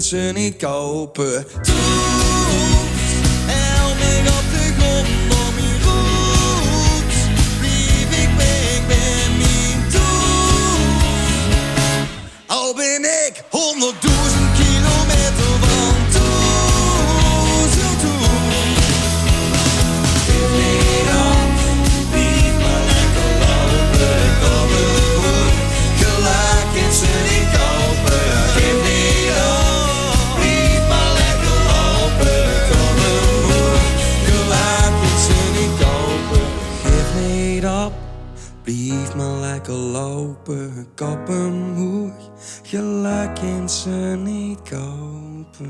kunt ze niet kopen. Toets, hel me op de grond om je roet. Blijf ik ben mijn toets. Al ben ik 100.000 kilometer van toets en toets. Geef niet op, blijf maar lekker lopen. Kom er goed, gelijk kunt ze niet kopen. Geef niet op, blijf maar lekker lopen. Kom er goed, gelijk kunt ze niet kopen. Geef niet op, blijf maar lekker lopen. Kop hem hoog, gelijk kunt ze niet kopen.